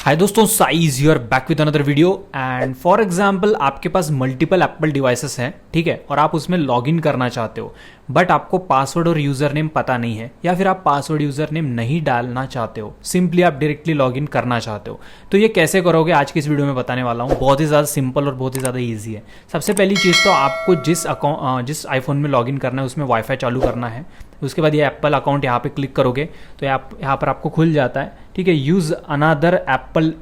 हाय दोस्तों, guys you are back with another video. And for example आपके पास multiple Apple devices हैं, ठीक है, और आप उसमें लॉगिन करना चाहते हो बट आपको पासवर्ड और यूजर नेम पता नहीं है, या फिर आप पासवर्ड यूजर नेम नहीं डालना चाहते हो, सिंपली आप डायरेक्टली लॉगिन करना चाहते हो। तो ये कैसे करोगे आज की इस वीडियो में बताने वाला हूँ। बहुत ही ज़्यादा सिंपल और बहुत ही ज़्यादा ईजी है। सबसे पहली चीज़ तो आपको जिस आईफोन में लॉगिन करना है उसमें वाईफाई चालू करना है। उसके बाद ये एप्पल अकाउंट यहाँ पे क्लिक करोगे तो यहाँ पर आपको खुल जाता है, ठीक है। यूज़ अनदर एप्पल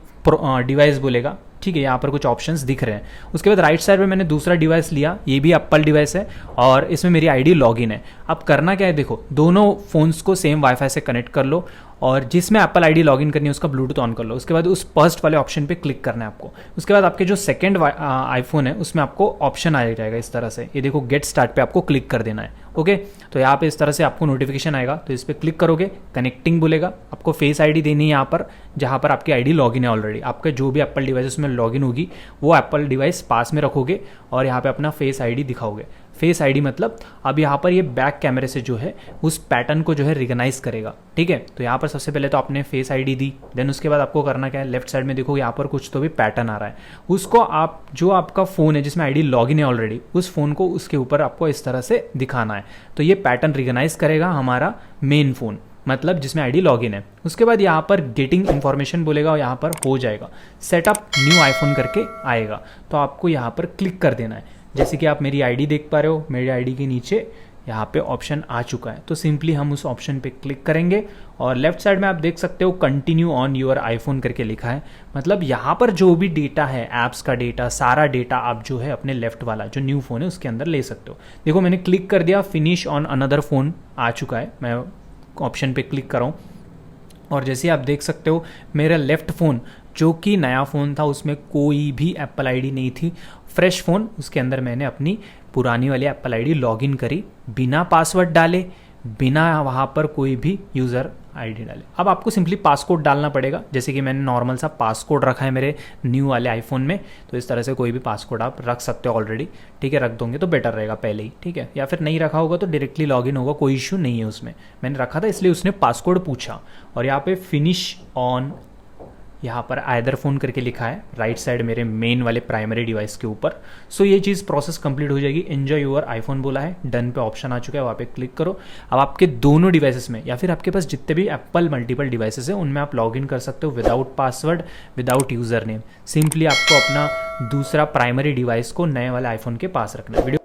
डिवाइस बोलेगा, ठीक है। यहाँ पर कुछ ऑप्शंस दिख रहे हैं। उसके बाद राइट साइड पे मैंने दूसरा डिवाइस लिया, ये भी एप्पल डिवाइस है और इसमें मेरी आईडी लॉगिन है। अब करना क्या है, देखो दोनों फोन्स को सेम वाईफाई से कनेक्ट कर लो और जिसमें एप्पल आईडी लॉगिन करनी है उसका ब्लूटूथ ऑन कर लो। उसके बाद उस फर्स्ट वाले ऑप्शन पे क्लिक करना है आपको। उसके बाद आपके जो सेकंड आईफोन है उसमें आपको ऑप्शन आ जाएगा इस तरह से, ये देखो गेट स्टार्ट पे आपको क्लिक कर देना है। ओके, तो यहाँ पे इस तरह से आपको नोटिफिकेशन आएगा, तो इस पर क्लिक करोगे, कनेक्टिंग बोलेगा, आपको फेस आईडी देनी है यहाँ पर जहाँ पर आपकी आईडी लॉगिन है ऑलरेडी। आपके जो भी एप्पल डिवाइस उसमें लॉगिन होगी वो एप्पल डिवाइस पास में रखोगे और यहाँ पे अपना फेस आईडी दिखाओगे। फेस आईडी मतलब अब यहाँ पर ये बैक कैमरे से जो है उस पैटर्न को जो है रिकॉग्नाइज करेगा, ठीक है। तो यहाँ पर सबसे पहले तो आपने फेस आईडी दी, देन उसके बाद आपको करना क्या है, लेफ्ट साइड में देखो यहाँ पर कुछ तो भी पैटर्न आ रहा है, उसको आप जो आपका फ़ोन है जिसमें आईडी लॉगिन है ऑलरेडी उस फ़ोन को उसके ऊपर आपको इस तरह से दिखाना है। तो ये पैटर्न रिकॉग्नाइज करेगा हमारा मेन फ़ोन, मतलब जिसमें आईडी लॉगिन है। उसके बाद यहाँ पर गेटिंग इन्फॉर्मेशन बोलेगा और यहाँ पर हो जाएगा सेटअप न्यू आईफोन करके आएगा, तो आपको यहाँ पर क्लिक कर देना है। जैसे कि आप मेरी आईडी देख पा रहे हो, मेरी आईडी के नीचे यहाँ पे ऑप्शन आ चुका है, तो सिंपली हम उस ऑप्शन पे क्लिक करेंगे और लेफ्ट साइड में आप देख सकते हो कंटिन्यू ऑन योर आईफोन करके लिखा है। मतलब यहाँ पर जो भी डेटा है, ऐप्स का डेटा, सारा डेटा आप जो है अपने लेफ्ट वाला जो न्यू फ़ोन है उसके अंदर ले सकते हो। देखो मैंने क्लिक कर दिया, फिनिश ऑन अनदर फ़ोन आ चुका है, मैं ऑप्शन पे क्लिक कर रहा हूँ और जैसे आप देख सकते हो मेरा लेफ्ट फ़ोन जो कि नया फ़ोन था उसमें कोई भी एप्पल आईडी नहीं थी, फ्रेश फ़ोन, उसके अंदर मैंने अपनी पुरानी वाली एप्पल आईडी लॉगिन करी बिना पासवर्ड डाले, बिना वहाँ पर कोई भी यूज़र आईडी डाले। अब आपको सिंपली पासकोड डालना पड़ेगा, जैसे कि मैंने नॉर्मल सा पासकोड रखा है मेरे न्यू वाले आईफोन में, तो इस तरह से कोई भी पासकोड आप रख सकते हो ऑलरेडी, ठीक है। रख दोगे तो बेटर रहेगा पहले ही, ठीक है, या फिर नहीं रखा होगा तो डायरेक्टली लॉगिन होगा, कोई इशू नहीं है उसमें। मैंने रखा था इसलिए उसने पासकोड पूछा और यहाँ पे फिनिश ऑन यहाँ पर आइदर फ़ोन करके लिखा है राइट साइड मेरे मेन वाले प्राइमरी डिवाइस के ऊपर। सो ये चीज़ प्रोसेस कंप्लीट हो जाएगी। एंजॉय योर आईफोन बोला है, डन पे ऑप्शन आ चुका है, वहाँ पे क्लिक करो। अब आपके दोनों डिवाइसेस में या फिर आपके पास जितने भी एप्पल मल्टीपल डिवाइसेस हैं उनमें आप लॉगिन कर सकते हो without password, without user name. Simply आपको अपना दूसरा प्राइमरी डिवाइस को नए वाले आईफोन के पास रखना है। वीडियो